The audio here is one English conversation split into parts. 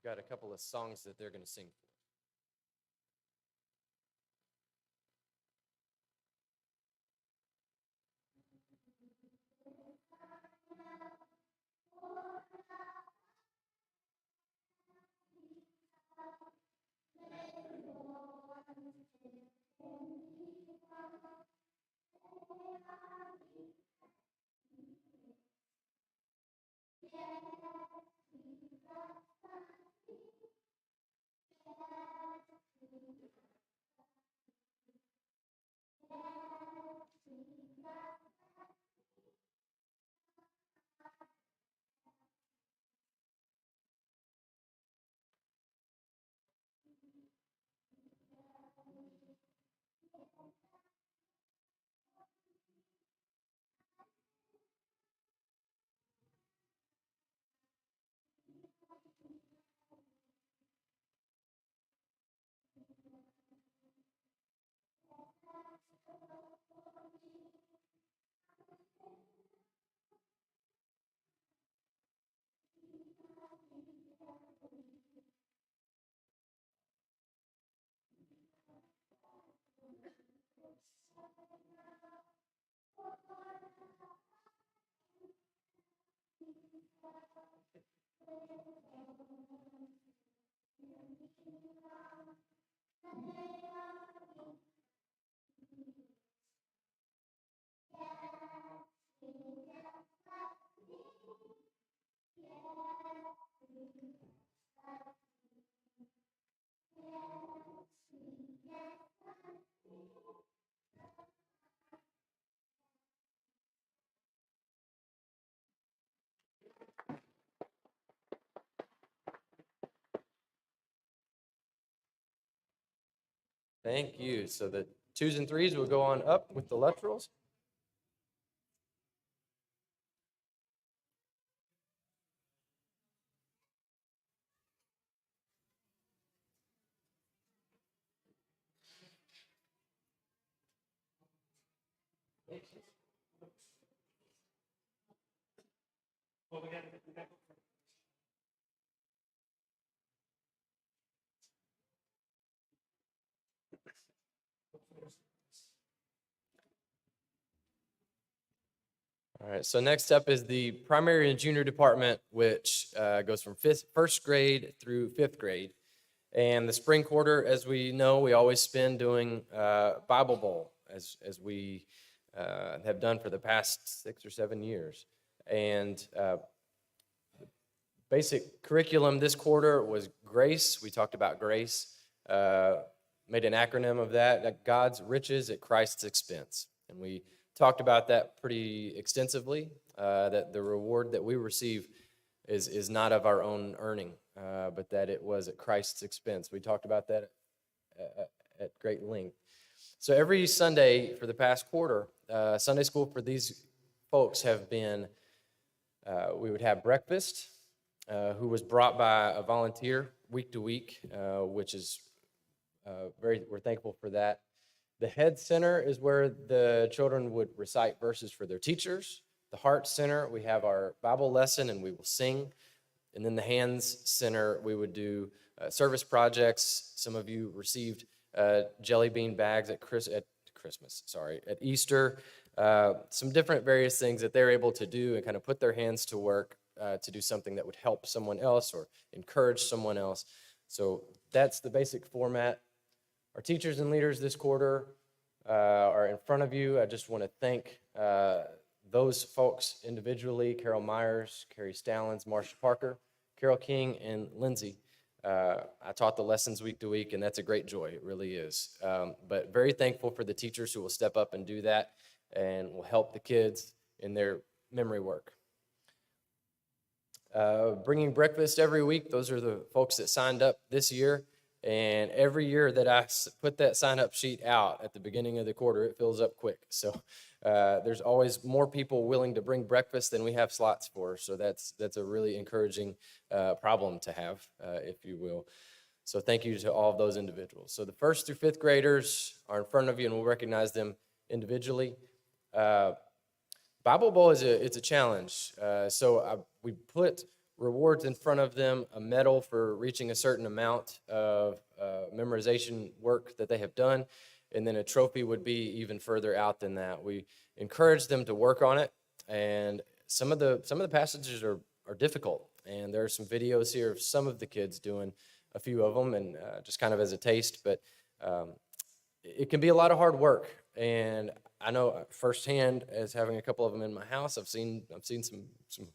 got a couple of songs that they're going to sing. Thank you. So the 2s and 3s will go on up with the laterals. All right, so next up is the primary and junior department, which goes from first grade through 5th grade. And the spring quarter, as we know, we always spend doing Bible Bowl, as we have done for the past 6 or 7 years. And basic curriculum this quarter was grace. We talked about grace, made an acronym of that God's riches at Christ's expense. And we talked about that pretty extensively, that the reward that we receive is not of our own earning, but that it was at Christ's expense. We talked about that at great length. So every Sunday for the past quarter, Sunday school for these folks have been, we would have breakfast, who was brought by a volunteer week to week, which is we're thankful for that. The Head Center is where the children would recite verses for their teachers. The Heart Center, we have our Bible lesson and we will sing. And then the Hands Center, we would do service projects. Some of you received jelly bean bags at Easter. Some different various things that they're able to do and kind of put their hands to work to do something that would help someone else or encourage someone else. So that's the basic format. Our teachers and leaders this quarter are in front of you. I just want to thank those folks individually: Carol Myers, Carrie Stallings, Marsha Parker, Carol King, and Lindsay. I taught the lessons week to week, and that's a great joy. It really is. But very thankful for the teachers who will step up and do that and will help the kids in their memory work. Bringing breakfast every week, those are the folks that signed up this year. And every year that I put that sign-up sheet out at the beginning of the quarter, it fills up quick. So there's always more people willing to bring breakfast than we have slots for. So that's a really encouraging problem to have, if you will. So thank you to all of those individuals. So the 1st through 5th graders are in front of you, and we'll recognize them individually. Bible Bowl it's a challenge. We put rewards in front of them, a medal for reaching a certain amount of memorization work that they have done, and then a trophy would be even further out than that. We encourage them to work on it, and some of the passages are difficult, and there are some videos here of some of the kids doing a few of them, and just kind of as a taste, but it can be a lot of hard work, and I know firsthand as having a couple of them in my house, I've seen some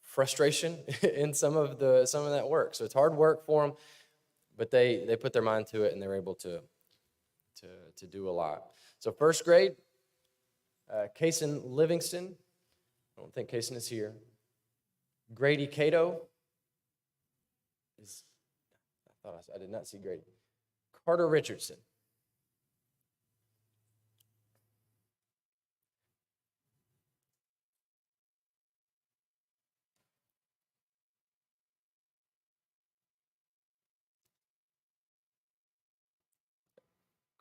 frustration in some of that work. So it's hard work for them, but they put their mind to it, and they're able to do a lot. So first grade, Kason Livingston. I don't think Kason is here. Grady Cato is. I did not see Grady. Carter Richardson.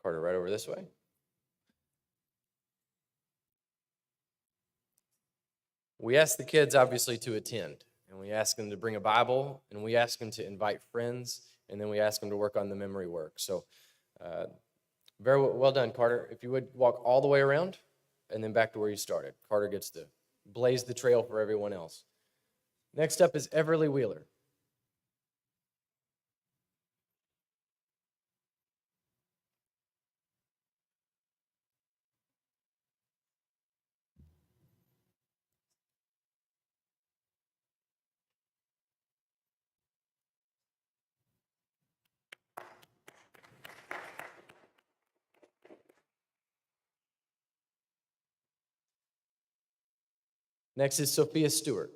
Carter, right over this way. We ask the kids, obviously, to attend, and we ask them to bring a Bible, and we ask them to invite friends, and then we ask them to work on the memory work. So very well done, Carter. If you would walk all the way around and then back to where you started. Carter gets to blaze the trail for everyone else. Next up is Everly Wheeler. Next is Sophia Stewart.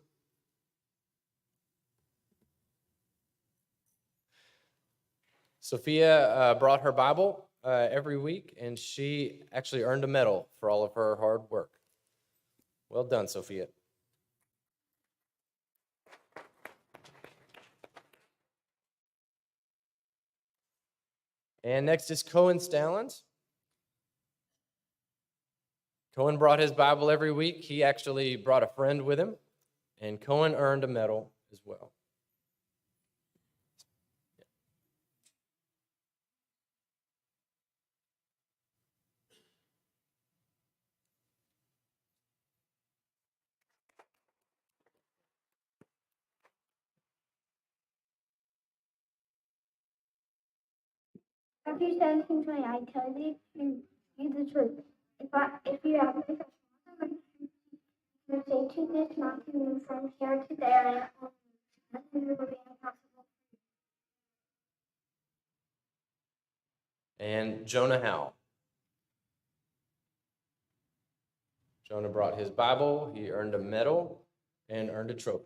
Sophia brought her Bible every week, and she actually earned a medal for all of her hard work. Well done, Sophia. And next is Cohen Stallings. Cohen brought his Bible every week. He actually brought a friend with him, and Cohen earned a medal as well. Matthew 17:20, I tell thee, you the truth. If you have faith as you say to this mountain, move from here to there, nothing will be impossible. And Jonah Howe. Jonah brought his Bible. He earned a medal and earned a trophy.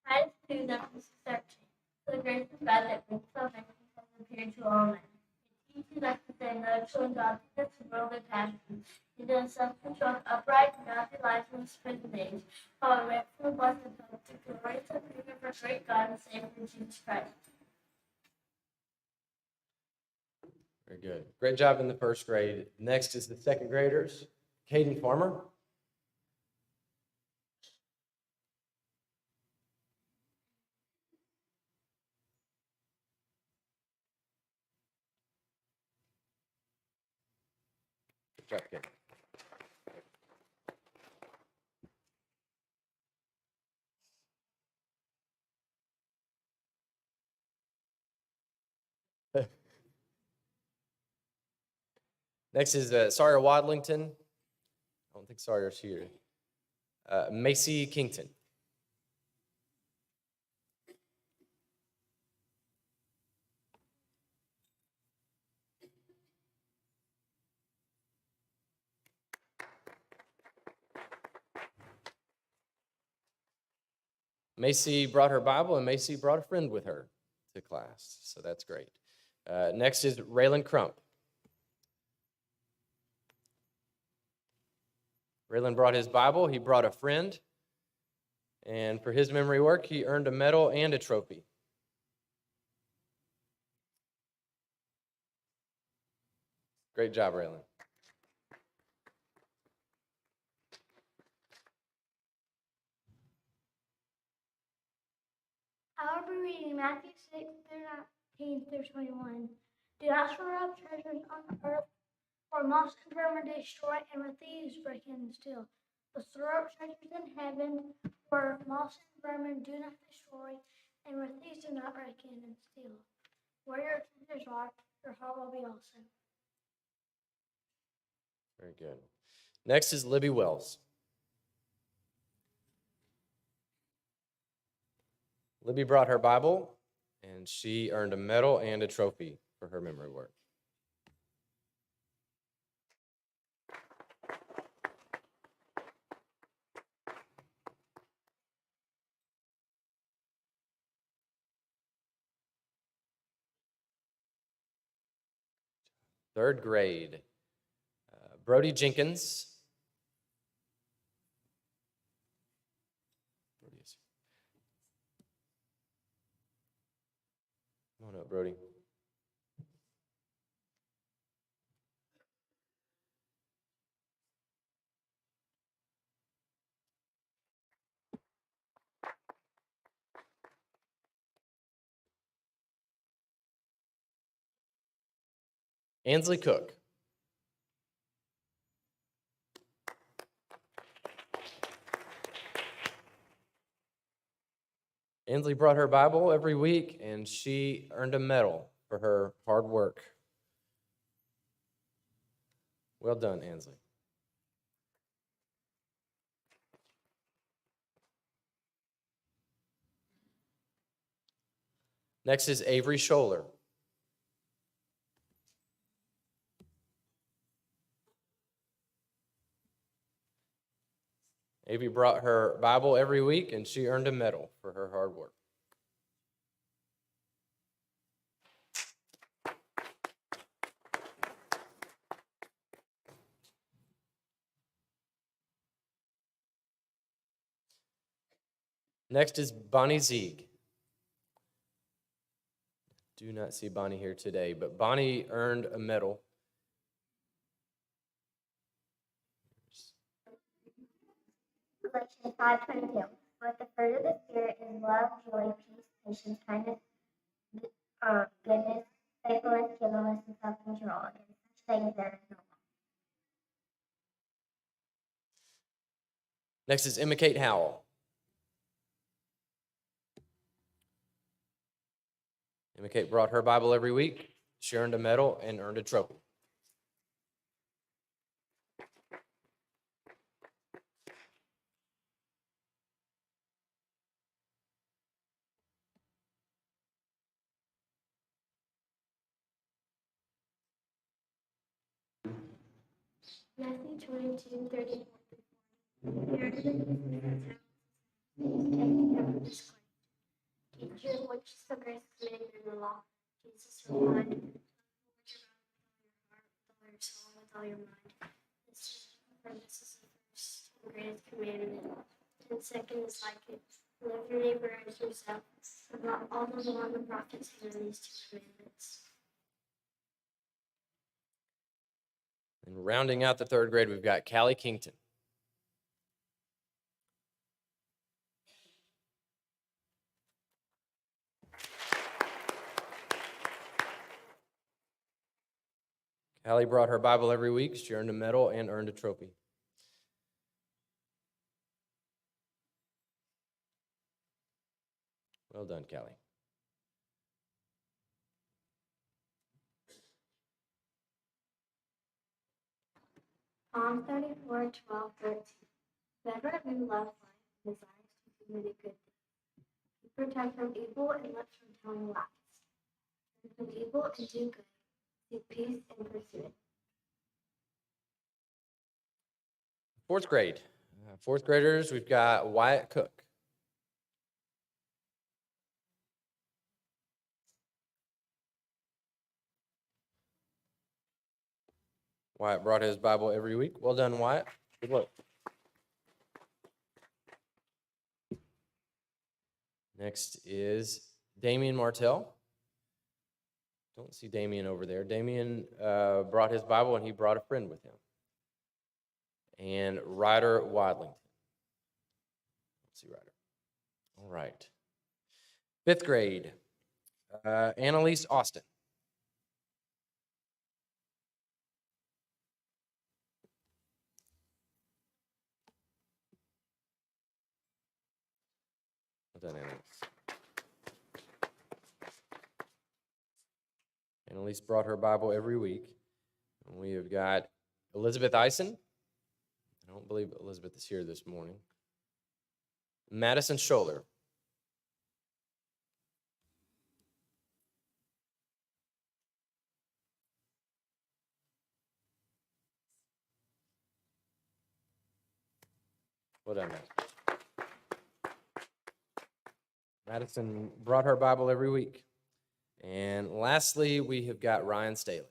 Titus 2, that was 13. For the grace of God that brings salvation has appeared to all men. It teaches us to say no to ungodliness and worldly passions, and to self-controlled, upright, and godly lives in this present age, while we wait for the blessed hope, the glorious appearing of our great God and Savior Jesus Christ. Very good. Great job in the first grade. Next is the second graders. Caden Farmer. Good job, Caden. Next is Sawyer Wadlington. I don't think Sawyer's here. Macy Kington. Macy brought her Bible, and Macy brought a friend with her to class, so that's great. Next is Raylan Crump. Raylan brought his Bible. He brought a friend. And for his memory work, he earned a medal and a trophy. Great job, Raylan. I will be reading Matthew 6 through 19 through 21. Do not store up treasures on earth, where moth and vermin destroy, and where thieves break in and steal. But store up treasures in heaven, where moth and vermin do not destroy, and where thieves do not break in and steal. Where your treasures are, your heart will be also. Very good. Next is Libby Wells. Libby brought her Bible, and she earned a medal and a trophy for her memory work. Third grade, Brody Jenkins. Come on up, Brody. Ansley Cook. Ansley brought her Bible every week, and she earned a medal for her hard work. Well done, Ansley. Next is Avery Scholler. Avery brought her Bible every week, and she earned a medal for her hard work. Next is Bonnie Zieg. Do not see Bonnie here today, but Bonnie earned a medal. Galatians 5:22. But the fruit of the Spirit is love, joy, peace, patience, kindness, goodness, faithfulness, gentleness, and self-control. Against such things there is no law. Next is Emma Kate Howell. Emma Kate brought her Bible every week. She earned a medal and earned a trophy. Matthew 22:34. Teacher, which is the greatest commandment in the law? Jesus replied, "Love the Lord your God with all your soul, with all your mind." This is the first and greatest commandment. And second is like it. Love your neighbor as yourself. About all the law and the prophets hang on these two commandments. And rounding out the third grade, we've got Callie Kington. Callie brought her Bible every week. She earned a medal and earned a trophy. Well done, Callie. Psalm 34:12-13. Better than love life and desires to do many good things. You protect from evil and live from telling lies. Turn from evil and do good. Seek peace and pursue it. Fourth grade. Fourth graders, we've got Wyatt Cook. Wyatt brought his Bible every week. Well done, Wyatt. Good luck. Next is Damian Martell. Don't see Damian over there. Damian brought his Bible and he brought a friend with him. And Ryder Wadlington. Let's see Ryder. All right. 5th grade, Annalise Austin. Well done, Annalise. Annalise brought her Bible every week. And we have got Elizabeth Eisen. I don't believe Elizabeth is here this morning. Madison Scholler. Well done, Madison. Madison brought her Bible every week. And lastly, we have got Ryan Staley.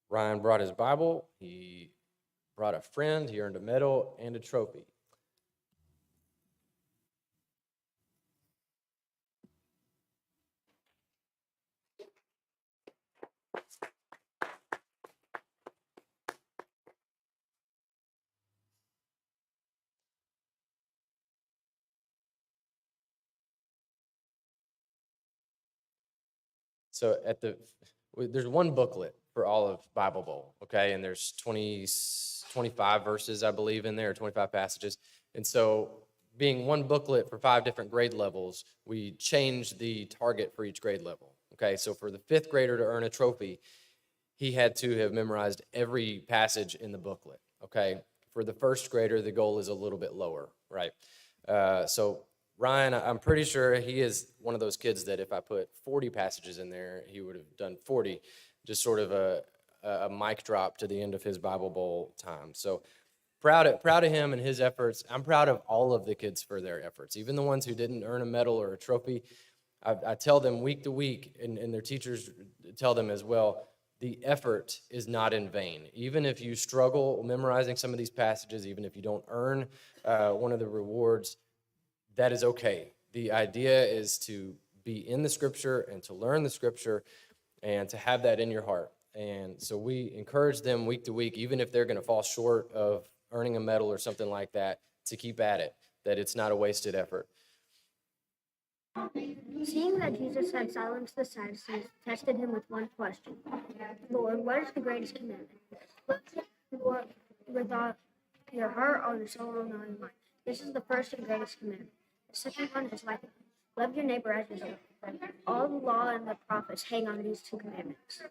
Ryan brought his Bible. He brought a friend. He earned a medal and a trophy. So there's one booklet for all of Bible Bowl, okay? And there's 25 verses, I believe, in there, 25 passages. And so being one booklet for 5 different grade levels, we changed the target for each grade level, okay? So for the 5th grader to earn a trophy, he had to have memorized every passage in the booklet, okay? For the 1st grader, the goal is a little bit lower, right? So Ryan, I'm pretty sure he is one of those kids that if I put 40 passages in there, he would have done 40, just sort of a mic drop to the end of his Bible Bowl time. So proud of him and his efforts. I'm proud of all of the kids for their efforts, even the ones who didn't earn a medal or a trophy. I tell them week to week, and their teachers tell them as well, the effort is not in vain. Even if you struggle memorizing some of these passages, even if you don't earn one of the rewards, that is okay. The idea is to be in the Scripture and to learn the Scripture and to have that in your heart. And so we encourage them week to week, even if they're going to fall short of earning a medal or something like that, to keep at it, that it's not a wasted effort. Seeing that Jesus had silenced the Sadducees, tested him with one question. Lord, what is the greatest commandment? Love the Lord with all your heart, all your soul, and all your mind. This is the first and greatest commandment. The second one is like it. Love your neighbor as yourself. All the law and the prophets hang on these 2 commandments.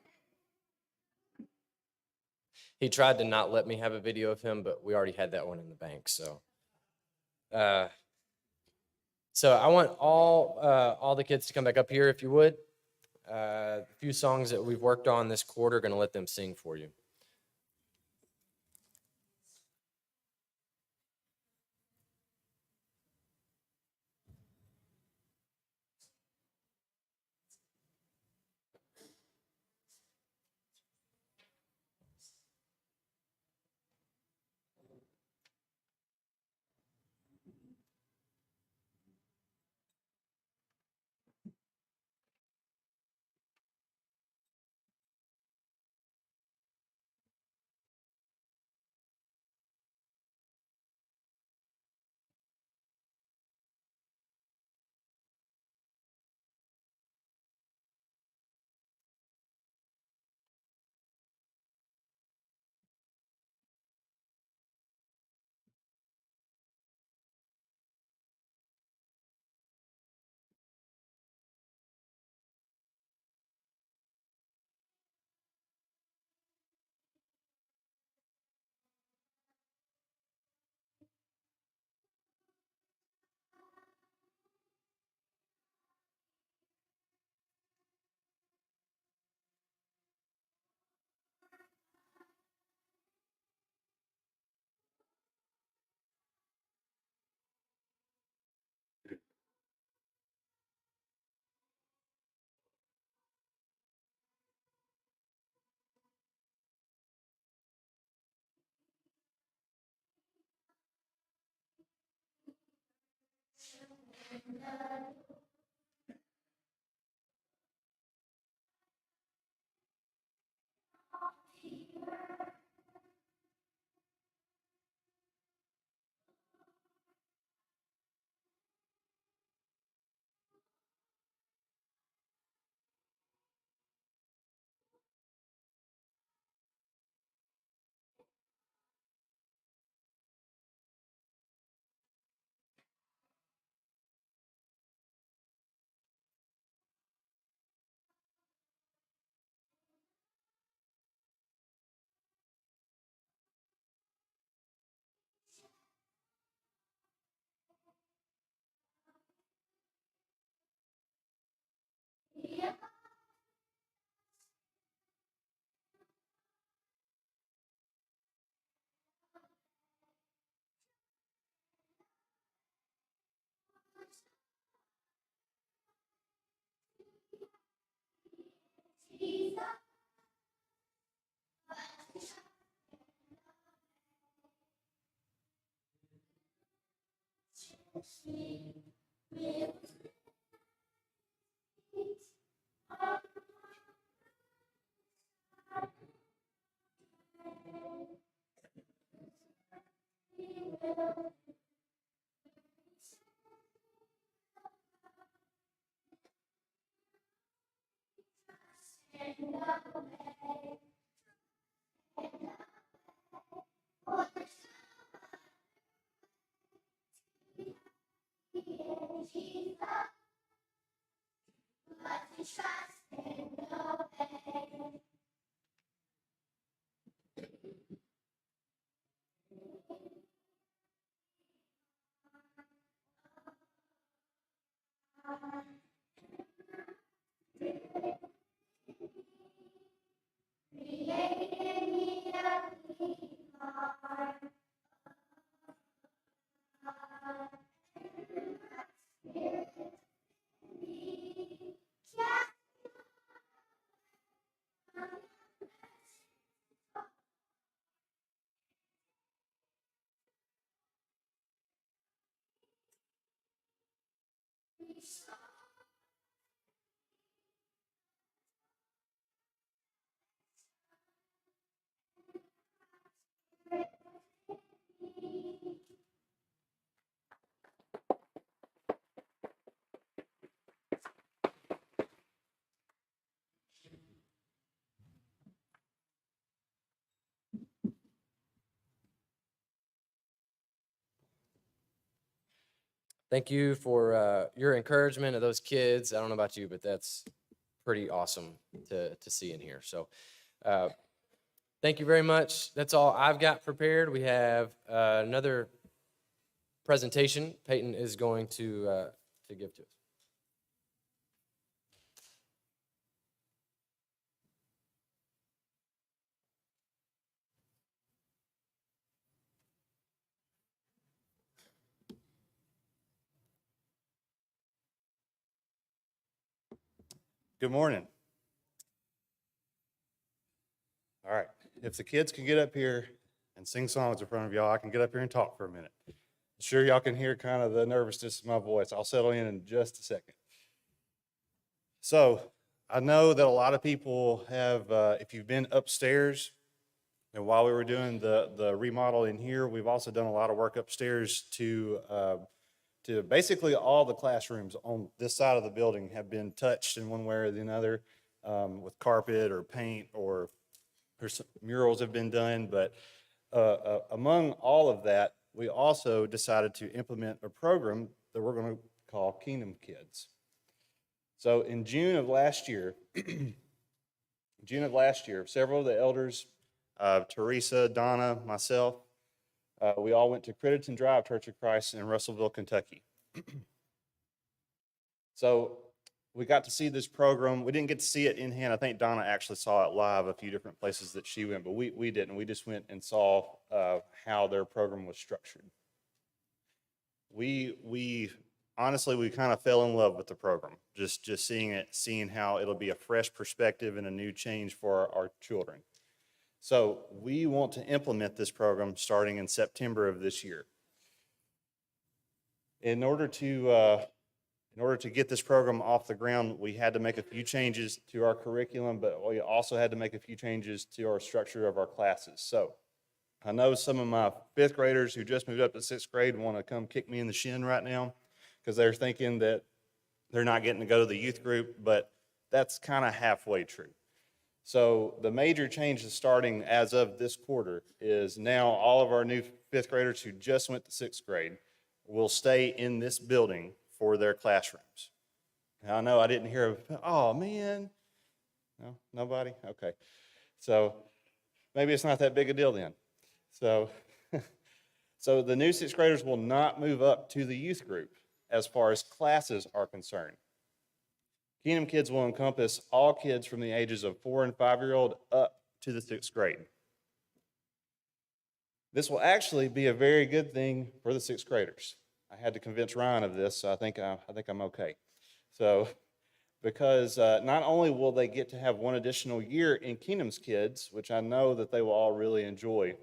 He tried to not let me have a video of him, but we already had that one in the bank. So I want all the kids to come back up here, if you would. A few songs that we've worked on this quarter, going to let them sing for you. Thank you for your encouragement of those kids. I don't know about you, but that's pretty awesome to see in here. So uh, thank you very much. That's all I've got prepared. We have another presentation Peyton is going to give to us. Good morning. All right, if the kids can get up here and sing songs in front of y'all, I can get up here and talk for a minute. Sure, y'all can hear kind of the nervousness in my voice. I'll settle in just a second. So I know that a lot of people have, if you've been upstairs, and while we were doing the remodel in here, we've also done a lot of work upstairs to basically all the classrooms on this side of the building have been touched in one way or the other with carpet or paint or some murals have been done. But among all of that, we also decided to implement a program that we're going to call Kingdom Kids. So in June of last year, several of the elders, Teresa, Donna, myself, we all went to Critterton Drive Church of Christ in Russellville, Kentucky. So we got to see this program. We didn't get to see it in hand. I think Donna actually saw it live a few different places that she went, but we didn't. We just went and saw how their program was structured. We honestly, we kind of fell in love with the program, just seeing how it'll be a fresh perspective and a new change for our children. So we want to implement this program starting in September of this year. In order to In order to get this program off the ground, we had to make a few changes to our curriculum, but we also had to make a few changes to our structure of our classes. So I know some of my fifth graders who just moved up to sixth grade want to come kick me in the shin right now because they're thinking that they're not getting to go to the youth group, but that's kind of halfway true. So the major changes starting as of this quarter is now all of our new fifth graders who just went to sixth grade will stay in this building for their classrooms. Now, I know I didn't hear, oh man, no, nobody? Okay. So maybe it's not that big a deal then. So, so the new sixth graders will not move up to the youth group as far as classes are concerned. Kingdom Kids will encompass all kids from the ages of 4 and 5-year-old up to the sixth grade. This will actually be a very good thing for the sixth graders. I had to convince Ryan of this, so I think I'm okay. So, because not only will they get to have one additional year in Kingdom's Kids, which I know that they will all really enjoy,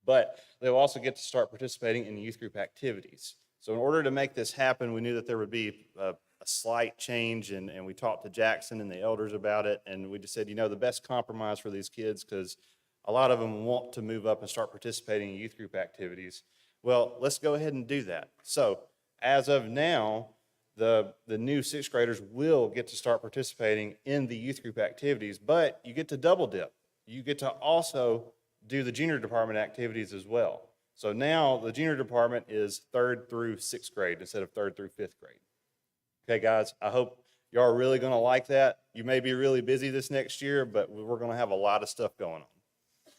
but they will also get to start participating in youth group activities. So in order to make this happen, we knew that there would be a slight change, and we talked to Jackson and the elders about it, and we just said, you know, the best compromise for these kids, because a lot of them want to move up and start participating in youth group activities. Well, let's go ahead and do that. So as of now, the new sixth graders will get to start participating in the youth group activities, but you get to double dip. You get to also do the junior department activities as well. So now the junior department is 3rd through 6th grade instead of 3rd through 5th grade. Okay, guys, I hope y'all are really going to like that. You may be really busy this next year, but we're going to have a lot of stuff going on.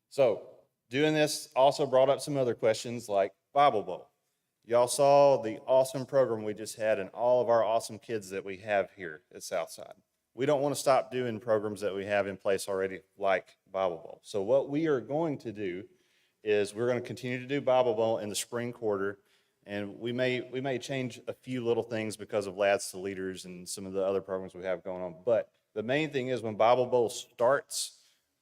So doing this also brought up some other questions like Bible Bowl. Y'all saw the awesome program we just had and all of our awesome kids that we have here at Southside. We don't want to stop doing programs that we have in place already like Bible Bowl. So what we are going to do is we're going to continue to do Bible Bowl in the spring quarter, and we may change a few little things because of Lads to Leaders and some of the other programs we have going on. But the main thing is when Bible Bowl starts,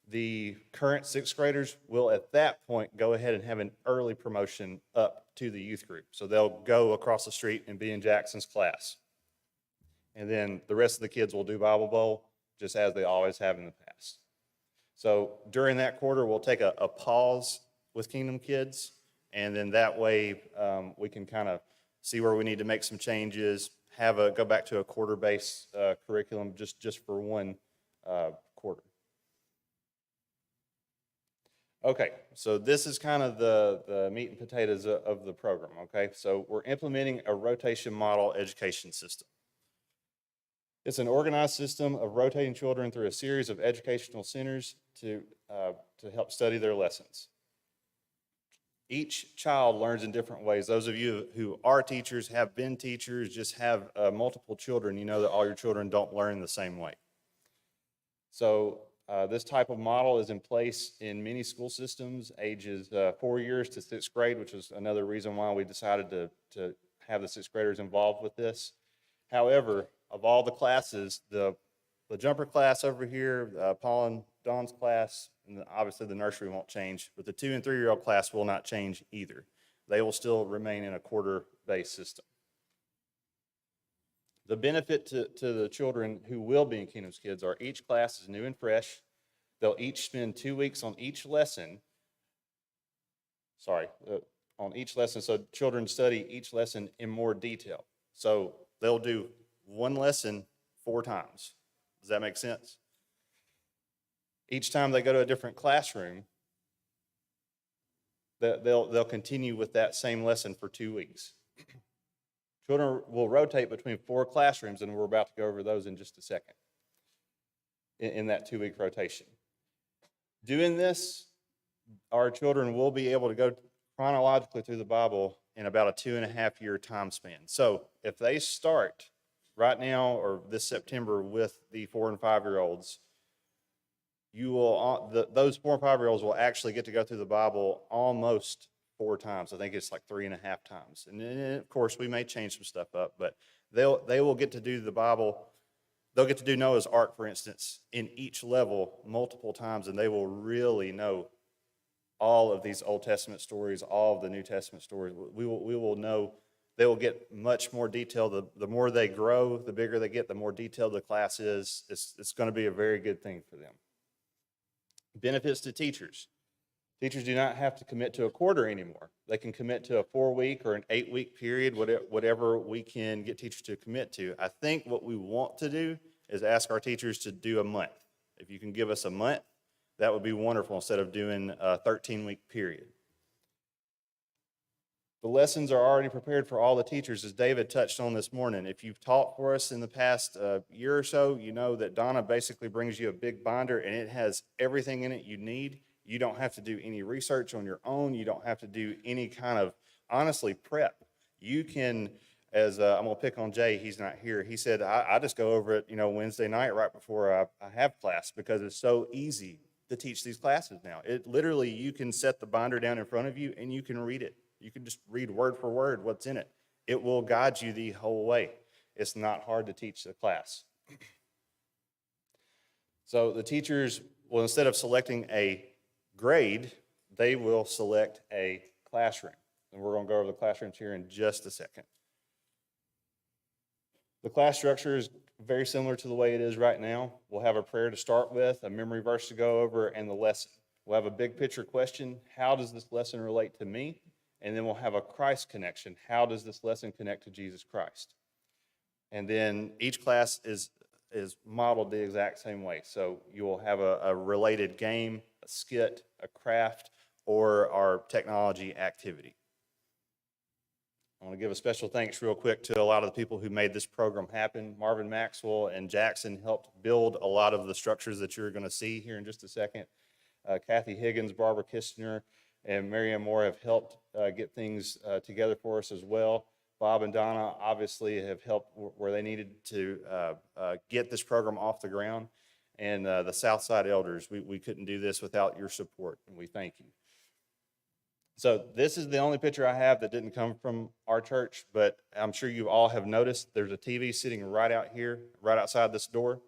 the current 6th graders will at that point go ahead and have an early promotion up to the youth group. So they'll go across the street and be in Jackson's class. And then the rest of the kids will do Bible Bowl just as they always have in the past. So during that quarter, we'll take a pause with Kingdom Kids, and then that way we can kind of see where we need to make some changes, go back to a quarter-based curriculum just for one quarter. Okay, so this is kind of the meat and potatoes of the program, okay? So we're implementing a rotation model education system. It's an organized system of rotating children through a series of educational centers to help study their lessons. Each child learns in different ways. Those of you who are teachers, have been teachers, just have multiple children, you know that all your children don't learn the same way. So this type of model is in place in many school systems, ages 4 years to 6th grade, which is another reason why we decided to have the 6th graders involved with this. However, of all the classes, the jumper class over here, Paul and Dawn's class, and obviously the nursery won't change, but the 2- and 3-year-old class will not change either. They will still remain in a quarter-based system. The benefit to the children who will be in Kingdom's Kids are each class is new and fresh. They'll each spend 2 weeks on each lesson. On each lesson, so children study each lesson in more detail. So they'll do one lesson 4 times. Does that make sense? Each time they go to a different classroom, they'll continue with that same lesson for 2 weeks. Children will rotate between 4 classrooms, and we're about to go over those in just a second in that 2-week rotation. Doing this, our children will be able to go chronologically through the Bible in about a 2.5-year time span. So if they start right now or this September with the 4- and 5-year-olds, those 4- and 5-year-olds will actually get to go through the Bible almost 4 times. I think it's like 3.5 times. And then, of course, we may change some stuff up, but they will get to do the Bible. They'll get to do Noah's Ark, for instance, in each level multiple times, and they will really know all of these Old Testament stories, all of the New Testament stories. We will know they will get much more detail. The more they grow, the bigger they get, the more detailed the class is. It's going to be a very good thing for them. Benefits to teachers. Teachers do not have to commit to a quarter anymore. They can commit to a 4-week or an 8-week period, whatever we can get teachers to commit to. I think what we want to do is ask our teachers to do a month. If you can give us a month, that would be wonderful instead of doing a 13-week period. The lessons are already prepared for all the teachers, as David touched on this morning. If you've taught for us in the past year or so, you know that Donna basically brings you a big binder, and it has everything in it you need. You don't have to do any research on your own. You don't have to do any kind of, honestly, prep. You can, as I'm going to pick on Jay, he's not here. He said, I just go over it, Wednesday night right before I have class because it's so easy to teach these classes now. It literally, you can set the binder down in front of you and you can read it. You can just read word for word what's in it. It will guide you the whole way. It's not hard to teach the class. So the teachers will, instead of selecting a grade, they will select a classroom. And we're going to go over the classrooms here in just a second. The class structure is very similar to the way it is right now. We'll have a prayer to start with, a memory verse to go over, and the lesson. We'll have a big picture question. How does this lesson relate to me? And then we'll have a Christ connection. How does this lesson connect to Jesus Christ? And then each class is modeled the exact same way. So you will have a related game, a skit, a craft, or our technology activity. I want to give a special thanks real quick to a lot of the people who made this program happen. Marvin Maxwell and Jackson helped build a lot of the structures that you're going to see here in just a second. Kathy Higgins, Barbara Kistner, and Marianne Moore have helped get things together for us as well. Bob and Donna obviously have helped where they needed to get this program off the ground. And the Southside Elders, we couldn't do this without your support, and we thank you. So this is the only picture I have that didn't come from our church, but I'm sure you all have noticed there's a TV sitting right out here, right outside this door,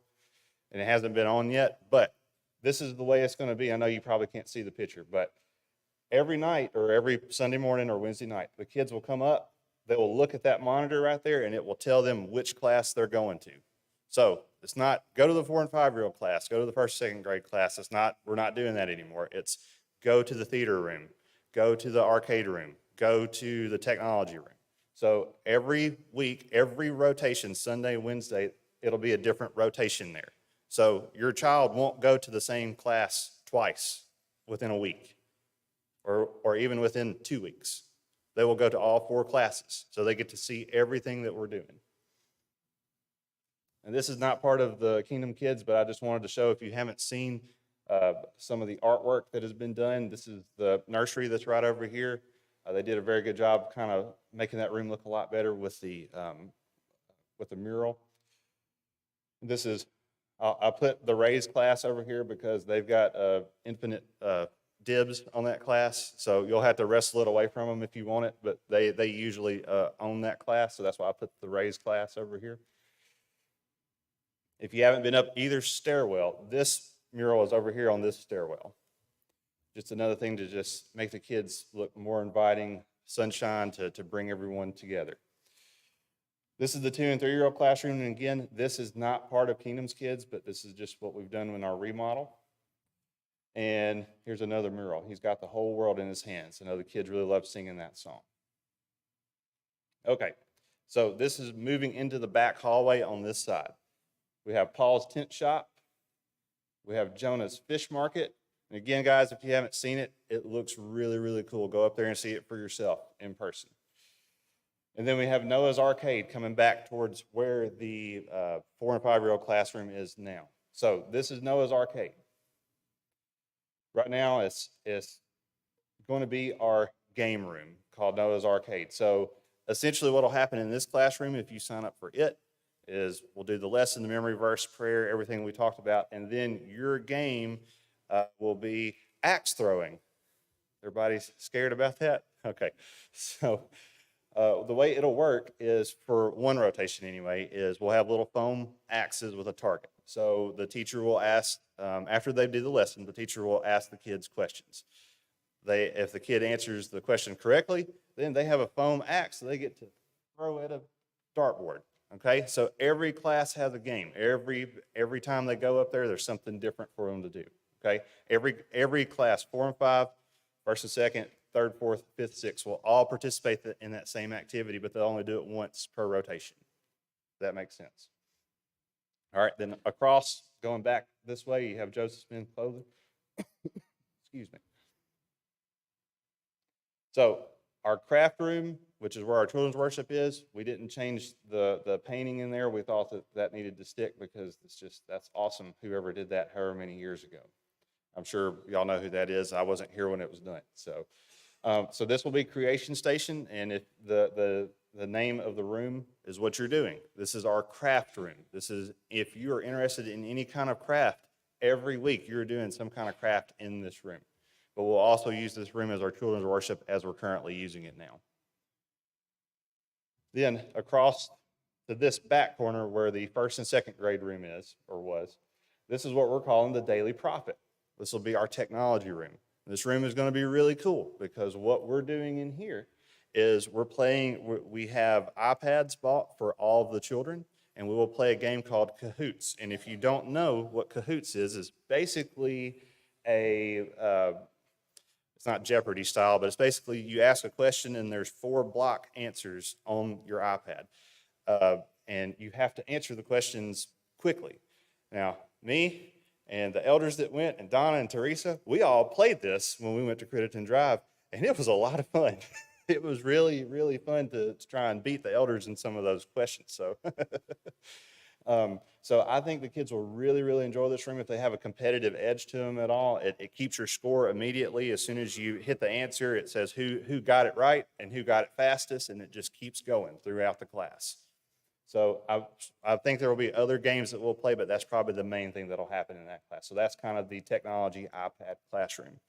and it hasn't been on yet, but this is the way it's going to be. I know you probably can't see the picture, but every night or every Sunday morning or Wednesday night, the kids will come up, they will look at that monitor right there, and it will tell them which class they're going to. So it's not go to the 4 and 5-year-old class, go to the 1st, 2nd grade class. We're not doing that anymore. It's go to the theater room, go to the arcade room, go to the technology room. So every week, every rotation, Sunday, Wednesday, it'll be a different rotation there. So your child won't go to the same class twice within a week or even within 2 weeks. They will go to all 4 classes. So they get to see everything that we're doing. And this is not part of the Kingdom Kids, but I just wanted to show, if you haven't seen some of the artwork that has been done, this is the nursery that's right over here. They did a very good job kind of making that room look a lot better with the mural. This is, I put the Raise class over here because they've got infinite dibs on that class, so you'll have to wrestle it away from them if you want it, but they usually own that class, so that's why I put the Raise class over here. If you haven't been up either stairwell, this mural is over here on this stairwell. Just another thing to just make the kids look more inviting, sunshine to bring everyone together. This is the 2 and 3-year-old classroom, and again, this is not part of Kingdom's Kids, but this is just what we've done in our remodel. And here's another mural. He's got the whole world in his hands. I know the kids really love singing that song. Okay, so this is moving into the back hallway on this side. We have Paul's Tent Shop. We have Jonah's Fish Market. And again, guys, if you haven't seen it, it looks really, really cool. Go up there and see it for yourself in person. And then we have Noah's Arcade coming back towards where the 4 and 5-year-old classroom is now. So this is Noah's Arcade. Right now, it's going to be our game room called Noah's Arcade. So essentially what will happen in this classroom, if you sign up for it, is we'll do the lesson, the memory verse, prayer, everything we talked about, and then your game will be axe throwing. Everybody's scared about that? Okay. So the way it'll work is, for one rotation anyway, is we'll have little foam axes with a target. So the teacher will ask, after they do the lesson, the teacher will ask the kids questions. If the kid answers the question correctly, then they have a foam axe, so they get to throw at a dartboard. Okay, so every class has a game. Every time they go up there, there's something different for them to do. Okay, every class, 4 and 5, first and second, third, fourth, fifth, sixth, will all participate in that same activity, but they'll only do it once per rotation. Does that make sense? All right, then across, going back this way, you have Joseph Smith Clothing. Excuse me. So our craft room, which is where our children's worship is, we didn't change the painting in there. We thought that needed to stick because that's awesome, whoever did that however many years ago. I'm sure y'all know who that is. I wasn't here when it was done. So so this will be Creation Station, and if the name of the room is what you're doing. This is our craft room. This is, if you are interested in any kind of craft, every week you're doing some kind of craft in this room. But we'll also use this room as our children's worship as we're currently using it now. Then across to this back corner where the first and second grade room is, or was, this is what we're calling the Daily Prophet. This will be our technology room. This room is going to be really cool because what we're doing in here is we have iPads bought for all of the children, and we will play a game called Cahoots. And if you don't know what Cahoots is basically it's not Jeopardy style, but it's basically you ask a question and there's 4 block answers on your iPad. And you have to answer the questions quickly. Now, me and the elders that went, and Donna and Teresa, we all played this when we went to Critterton Drive, and it was a lot of fun. It was really, really fun to try and beat the elders in some of those questions. So, so I think the kids will really, really enjoy this room if they have a competitive edge to them at all. It keeps your score immediately. As soon as you hit the answer, it says who got it right and who got it fastest, and it just keeps going throughout the class. So I think there will be other games that we'll play, but that's probably the main thing that'll happen in that class. So that's kind of the technology iPad classroom.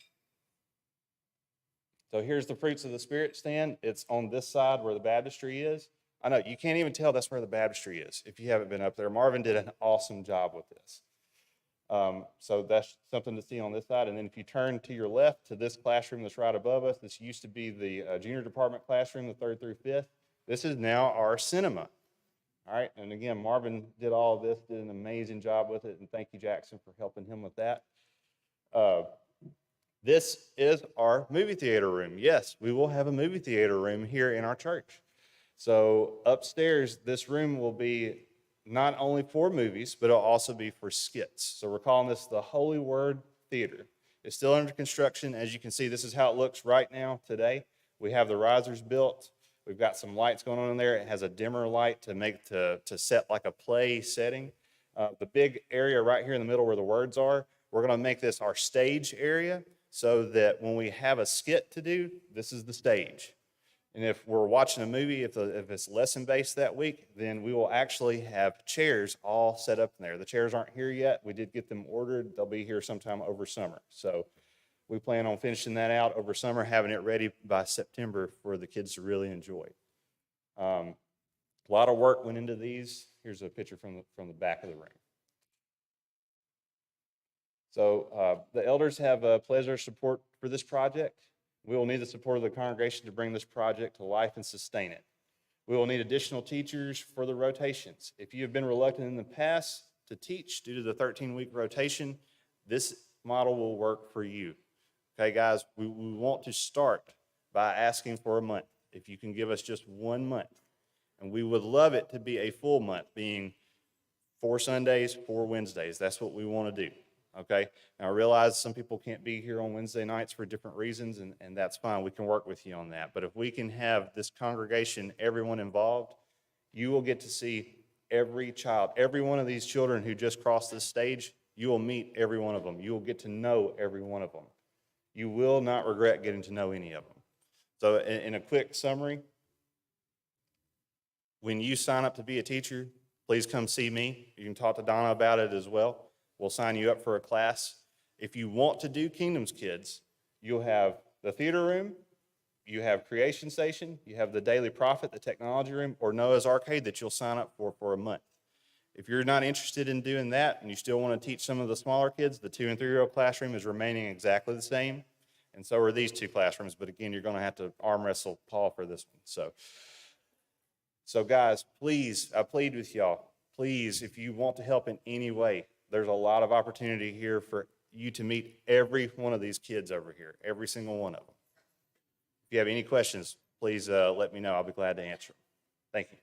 So here's the Fruits of the Spirit stand. It's on this side where the baptistry is. I know, you can't even tell that's where the baptistry is if you haven't been up there. Marvin did an awesome job with this. So that's something to see on this side. And then if you turn to your left to this classroom that's right above us, this used to be the junior department classroom, the 3rd through 5th. This is now our cinema. All right, and again, Marvin did all of this, did an amazing job with it, and thank you, Jackson, for helping him with that. This is our movie theater room. Yes, we will have a movie theater room here in our church. So upstairs, this room will be not only for movies, but it'll also be for skits. So we're calling this the Holy Word Theater. It's still under construction. As you can see, this is how it looks right now today. We have the risers built. We've got some lights going on in there. It has a dimmer light to set like a play setting. The big area right here in the middle where the words are, we're going to make this our stage area so that when we have a skit to do, this is the stage. And if we're watching a movie, if it's lesson-based that week, then we will actually have chairs all set up in there. The chairs aren't here yet. We did get them ordered. They'll be here sometime over summer. So we plan on finishing that out over summer, having it ready by September for the kids to really enjoy. A lot of work went into these. Here's a picture from the back of the room. So the elders have a pleasure of support for this project. We will need the support of the congregation to bring this project to life and sustain it. We will need additional teachers for the rotations. If you have been reluctant in the past to teach due to the 13-week rotation, this model will work for you. Okay, guys, we want to start by asking for a month. If you can give us just 1 month, and we would love it to be a full month, being 4 Sundays, 4 Wednesdays. That's what we want to do. Okay, now I realize some people can't be here on Wednesday nights for different reasons, and that's fine. We can work with you on that. But if we can have this congregation, everyone involved, you will get to see every child, every one of these children who just crossed this stage. You will meet every one of them. You will get to know every one of them. You will not regret getting to know any of them. So in a quick summary, when you sign up to be a teacher, please come see me. You can talk to Donna about it as well. We'll sign you up for a class. If you want to do Kingdom's Kids, you'll have the theater room, you have Creation Station, you have the Daily Prophet, the technology room, or Noah's Arcade that you'll sign up for a month. If you're not interested in doing that and you still want to teach some of the smaller kids, the 2- and 3-year-old classroom is remaining exactly the same, and so are these 2 classrooms. But again, you're going to have to arm wrestle Paul for this one. So So guys, please, I plead with y'all, please, if you want to help in any way, there's a lot of opportunity here for you to meet every one of these kids over here, every single one of them. If you have any questions, please let me know. I'll be glad to answer them. Thank you.